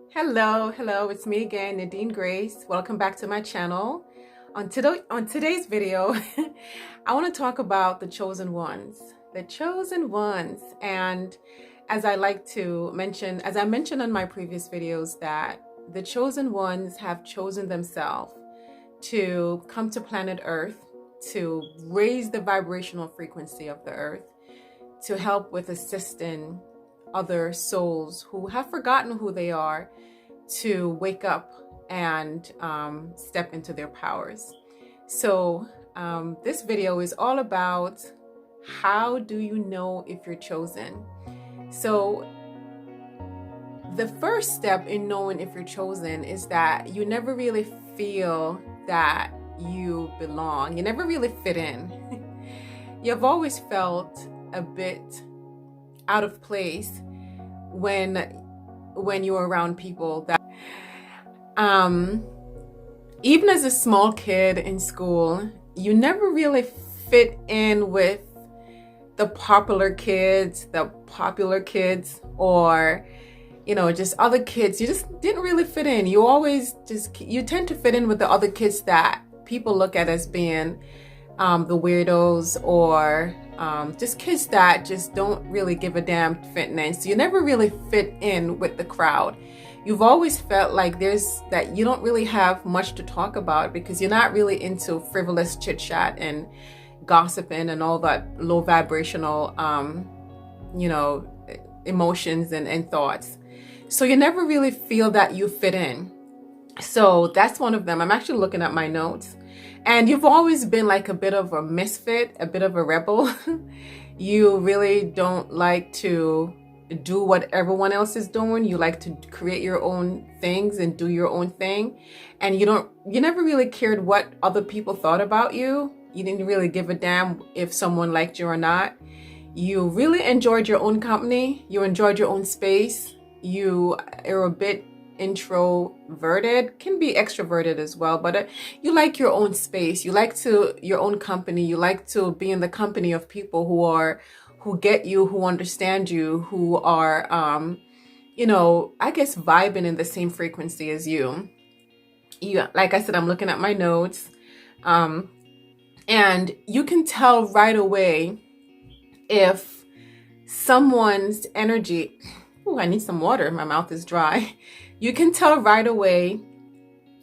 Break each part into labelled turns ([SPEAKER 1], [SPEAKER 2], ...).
[SPEAKER 1] Hello, it's me again, Nadine Grace. Welcome back to my channel. On today's video, I want to talk about the chosen ones. The chosen ones. And as I mentioned on my previous videos, that the chosen ones have chosen themselves to come to planet Earth to raise the vibrational frequency of the Earth, to help with assisting other souls who have forgotten who they are to wake up and step into their powers. So this video is all about how do you know if you're chosen. So the first step in knowing if you're chosen is that you never really feel that you belong. You never really fit in. You've always felt a bit out of place when you're around people that even as a small kid in school, you never really fit in with the popular kids, or just other kids. You just didn't really fit in. You tend to fit in with the other kids that people look at as being the weirdos, or just kids that just don't really give a damn fitting in. So you never really fit in with the crowd. You've always felt like that you don't really have much to talk about because you're not really into frivolous chit chat and gossiping and all that low vibrational emotions and thoughts. So you never really feel that you fit in. So that's one of them. I'm actually looking at my notes. And you've always been like a bit of a misfit, a bit of a rebel. You really don't like to do what everyone else is doing. You like to create your own things and do your own thing. And you never really cared what other people thought about you. You didn't really give a damn if someone liked you or not. You really enjoyed your own company. You enjoyed your own space. You are a bit introverted, can be extroverted as well, but you like your own space. You like your own company. You like to be in the company of people who get you, who understand you, who are I guess vibing in the same frequency as you. Like I said, I'm looking at my notes, and you can tell right away if someone's energy. Oh, I need some water. My mouth is dry. You can tell right away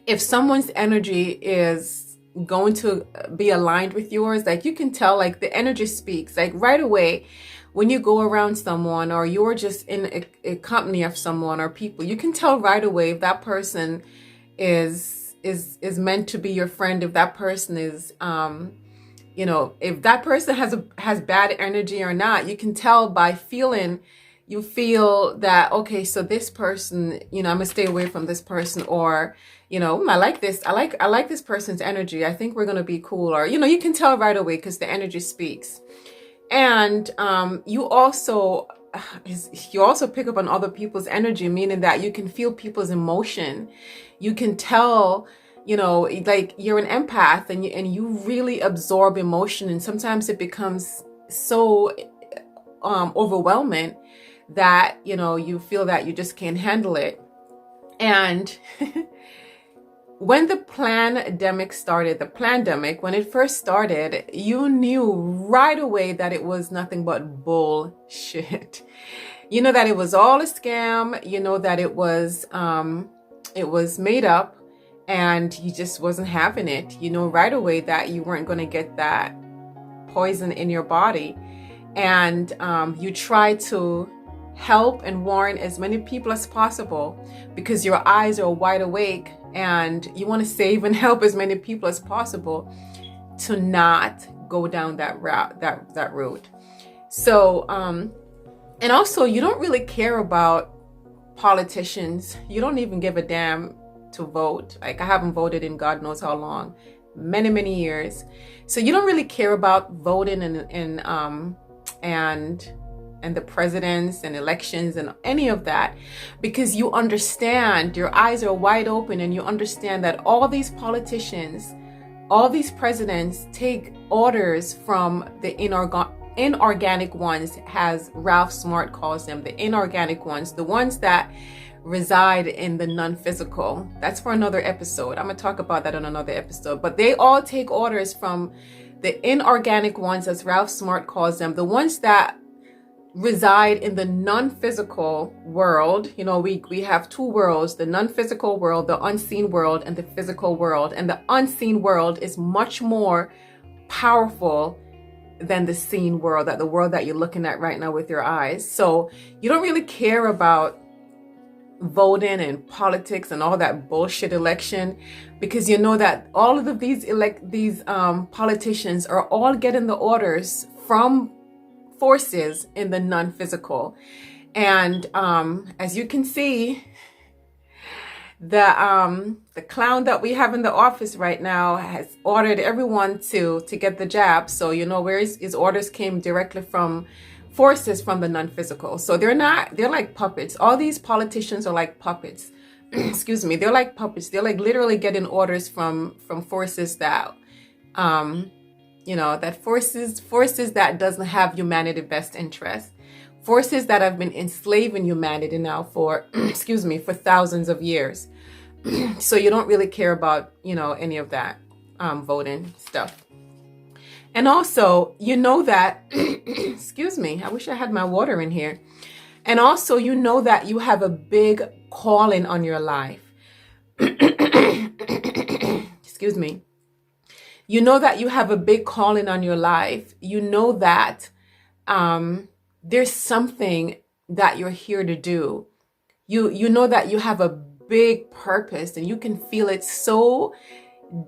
[SPEAKER 1] if someone's energy is going to be aligned with yours. Like you can tell, like the energy speaks, like right away when you go around someone or you're just in a company of someone or people, you can tell right away if that person is meant to be your friend, if that person is, if that person has bad energy or not. You can tell by feeling. You feel that, okay, so this person, I'm gonna stay away from this person, or, I like this. I like this person's energy. I think we're gonna be cool, or, you can tell right away because the energy speaks. And you also pick up on other people's energy, meaning that you can feel people's emotion. You can tell, like you're an empath, and you really absorb emotion, and sometimes it becomes so overwhelming that you feel that you just can't handle it. And when the pandemic, when it first started, you knew right away that it was nothing but bullshit. You know that it was all a scam. You know that it was made up, and you just wasn't having it. You know right away that you weren't going to get that poison in your body. And you try to help and warn as many people as possible because your eyes are wide awake and you want to save and help as many people as possible to not go down that route. So and also you don't really care about politicians. You don't even give a damn to vote. Like I haven't voted in God knows how long, many years. So you don't really care about voting and the presidents and elections and any of that, because you understand, your eyes are wide open, and you understand that all these politicians, all these presidents take orders from the inorganic ones, as Ralph Smart calls them, the inorganic ones, the ones that reside in the non-physical. That's for another episode. I'm going to talk about that on another episode. But they all take orders from the inorganic ones, as Ralph Smart calls them, the ones that reside in the non-physical world. You know, we have two worlds, the non-physical world, the unseen world, and the physical world. And the unseen world is much more powerful than the seen world, that the world that you're looking at right now with your eyes. So you don't really care about voting and politics and all that bullshit election, because you know that all of these politicians are all getting the orders from forces in the non-physical. And as you can see, the clown that we have in the office right now has ordered everyone to get the jab. So you know where his orders came directly from forces from the non-physical. So they're like puppets. All these politicians are like puppets. Excuse me, they're like puppets. They're like literally getting orders from forces that you know, that forces that doesn't have humanity best interest, forces that have been enslaving humanity now for excuse me, for thousands of years. So you don't really care about, you know, any of that voting stuff. And also, you know that excuse me, I wish I had my water in here. And also, you know that you have a big calling on your life. Excuse me. You know that you have a big calling on your life. You know that there's something that you're here to do. You know that you have a big purpose, and you can feel it so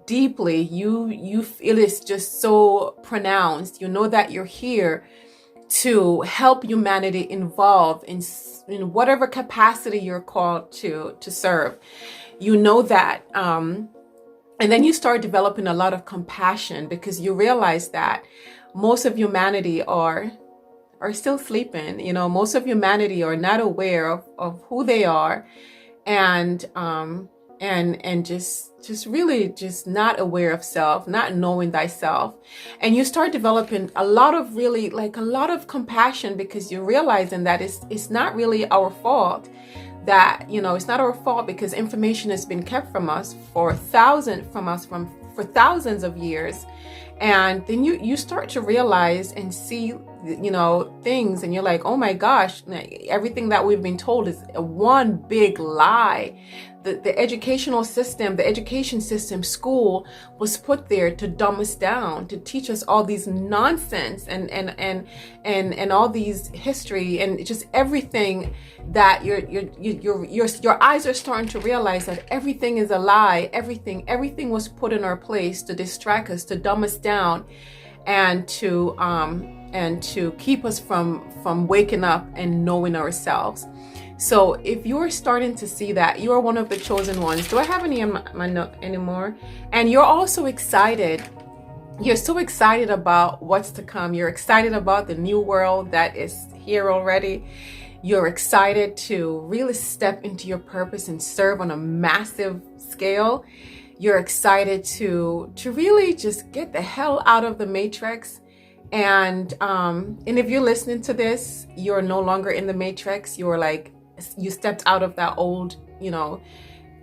[SPEAKER 1] deeply. You feel it's just so pronounced. You know that you're here to help humanity evolve in whatever capacity you're called to serve. You know that, and then you start developing a lot of compassion, because you realize that most of humanity are still sleeping. You know, most of humanity are not aware of who they are, and just really just not aware of self, not knowing thyself. And you start developing a lot of really, like, a lot of compassion, because you're realizing that it's not really our fault. That, you know, it's not our fault, because information has been kept from us for thousands of years. And then you start to realize and see, you know, things, and you're like, oh my gosh, everything that we've been told is one big lie. The education system, school was put there to dumb us down, to teach us all these nonsense and all these history and just everything that your eyes are starting to realize that everything is a lie. Everything was put in our place to distract us, to dumb us down, and to keep us from waking up and knowing ourselves. So if you're starting to see that, you're one of the chosen ones. Do I have any in my note anymore? And you're also excited. You're so excited about what's to come. You're excited about the new world that is here already. You're excited to really step into your purpose and serve on a massive scale. You're excited to really just get the hell out of the matrix. And if you're listening to this, you're no longer in the matrix. You stepped out of that old, you know,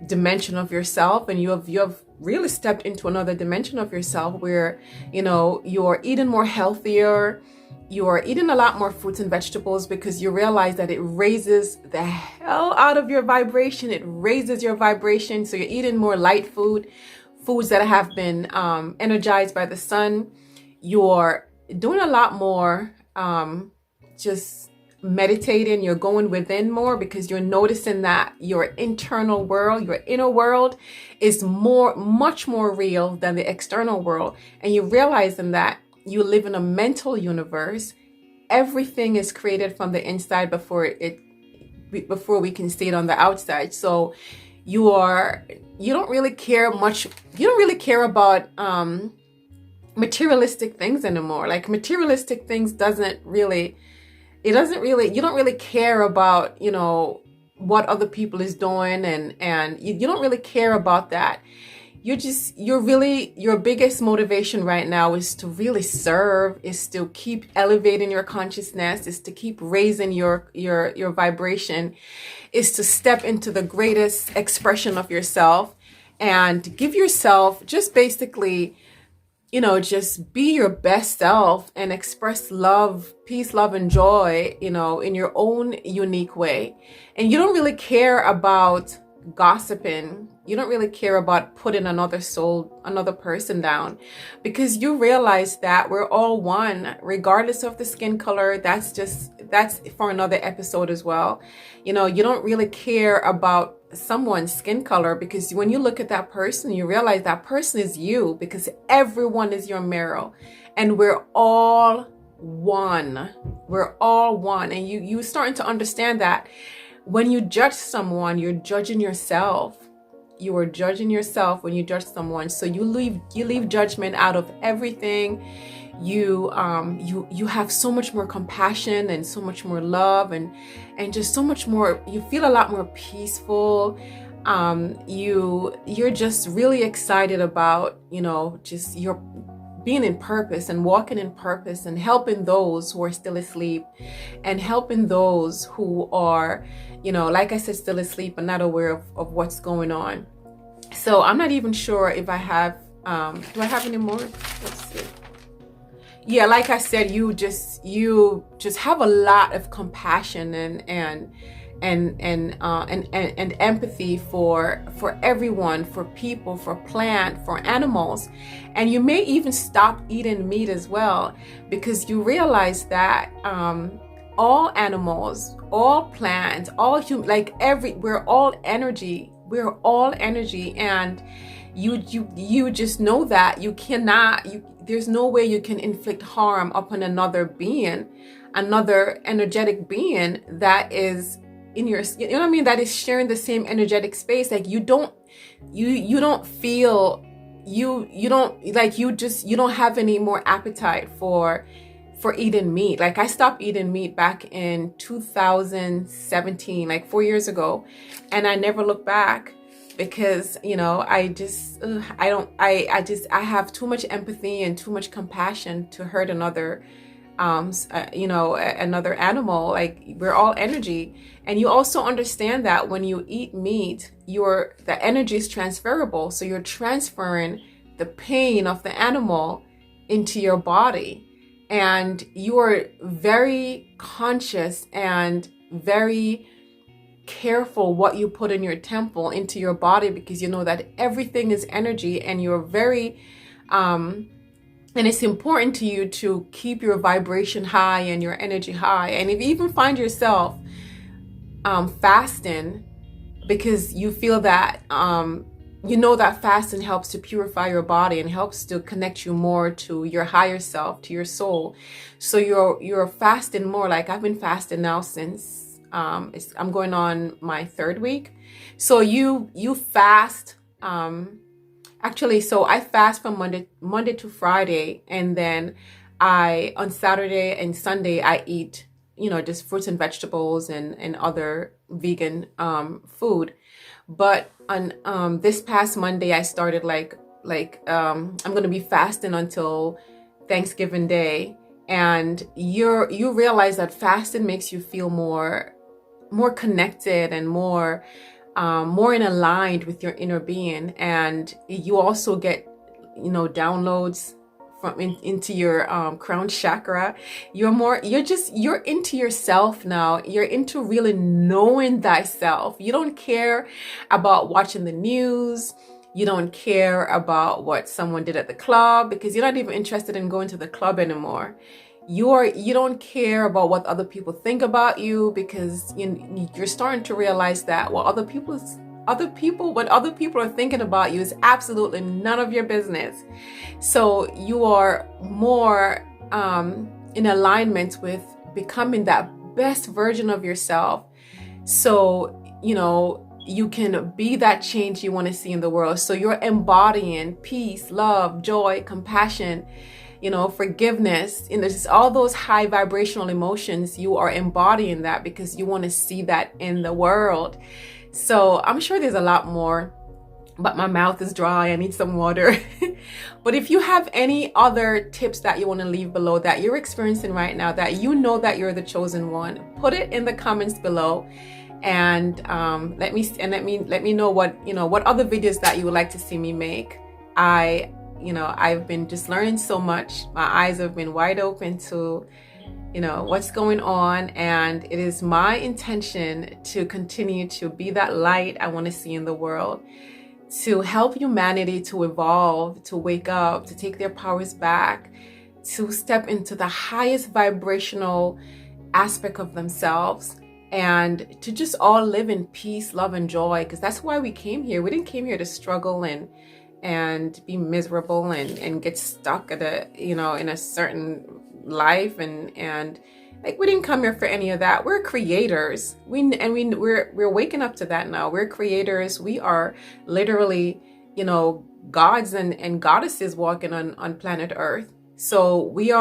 [SPEAKER 1] dimension of yourself, and you have really stepped into another dimension of yourself where, you know, you're eating more healthier. You're eating a lot more fruits and vegetables, because you realize that it raises the hell out of your vibration. It raises your vibration. So you're eating more light foods that have been energized by the sun. You're doing a lot more just meditating. You're going within more, because you're noticing that your internal world, your inner world, is much more real than the external world. And you're realizing that you live in a mental universe. Everything is created from the inside before we can see it on the outside. So you don't really care about materialistic things anymore. Like, materialistic things you don't really care about, you know, what other people is doing, and you don't really care about that. your biggest motivation right now is to really serve, is to keep elevating your consciousness, is to keep raising your vibration, is to step into the greatest expression of yourself and give yourself just basically, just be your best self and express love, peace, love, and joy, in your own unique way. And you don't really care about gossiping. You don't really care about putting another person down, because you realize that we're all one, regardless of the skin color. That's for another episode as well. You don't really care about someone's skin color, because when you look at that person, you realize that person is you, because everyone is your mirror, and we're all one. We're all one. And you starting to understand that when you judge someone, you're judging yourself. You are judging yourself when you judge someone. So you leave judgment out of everything. You have so much more compassion and so much more love and just so much more. You feel a lot more peaceful. You're just really excited about, just your being in purpose and walking in purpose and helping those who are still asleep, and helping those who are, like I said, still asleep and not aware of what's going on. So I'm not even sure if I have, do I have any more? Let's see. Yeah, like I said, you just have a lot of compassion and empathy for everyone, for people, for plant, for animals. And you may even stop eating meat as well, because you realize that all animals, all plants, all we're all energy. We're all energy, and you just know that you cannot. There's no way you can inflict harm upon another being, another energetic being that is in your, what I mean, that is sharing the same energetic space. Like you don't feel, you don't have any more appetite for eating meat. Like I stopped eating meat back in 2017, like 4 years ago, and I never looked back, because I have too much empathy and too much compassion to hurt another another animal. Like we're all energy. And you also understand that when you eat meat, the energy is transferable. So you're transferring the pain of the animal into your body. And you are very conscious and very careful what you put in your temple, into your body, because you know that everything is energy, and you're very and it's important to you to keep your vibration high and your energy high. And if you even find yourself fasting, because you feel that that fasting helps to purify your body and helps to connect you more to your higher self, to your soul. So you're fasting more. Like I've been fasting now since I'm going on my 3rd week. So you fast. Actually, so I fast from Monday to Friday, and then on Saturday and Sunday I eat, just fruits and vegetables and other vegan food. But on this past Monday, I started I'm going to be fasting until Thanksgiving Day. And you realize that fasting makes you feel more connected and more in aligned with your inner being. And you also get, downloads from into your crown chakra. You're into yourself now. You're into really knowing thyself. You don't care about watching the news. You don't care about what someone did at the club, because you're not even interested in going to the club anymore. You don't care about what other people think about you, because you're starting to realize that what other people are thinking about you is absolutely none of your business. So you are more in alignment with becoming that best version of yourself. So you can be that change you want to see in the world. So you're embodying peace, love, joy, compassion, forgiveness, just all those high vibrational emotions. You are embodying that because you want to see that in the world. So I'm sure there's a lot more, but my mouth is dry. I need some water. But if you have any other tips that you want to leave below that you're experiencing right now, that you know that you're the chosen one, put it in the comments below, and let me know what other videos that you would like to see me make. I've been just learning so much. My eyes have been wide open to what's going on, and it is my intention to continue to be that light I want to see in the world, to help humanity to evolve, to wake up, to take their powers back, to step into the highest vibrational aspect of themselves, and to just all live in peace, love, and joy, because that's why we came here. We didn't came here to struggle and be miserable and get stuck at in a certain life, and like, we didn't come here for any of that. We're creators. We're waking up to that now. We're creators. We are literally, gods and goddesses walking on planet Earth. So we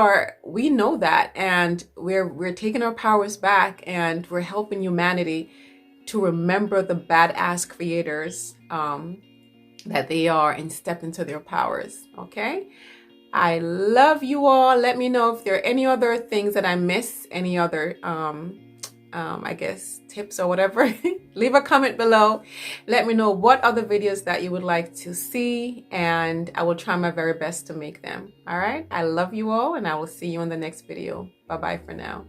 [SPEAKER 1] know that, and we're taking our powers back, and we're helping humanity to remember the badass creators that they are, and step into their powers. Okay? I love you all. Let me know if there are any other things that I missed, any other I guess tips or whatever. Leave a comment below. Let me know what other videos that you would like to see, and I will try my very best to make them. All right? I love you all, and I will see you in the next video. Bye-bye for now.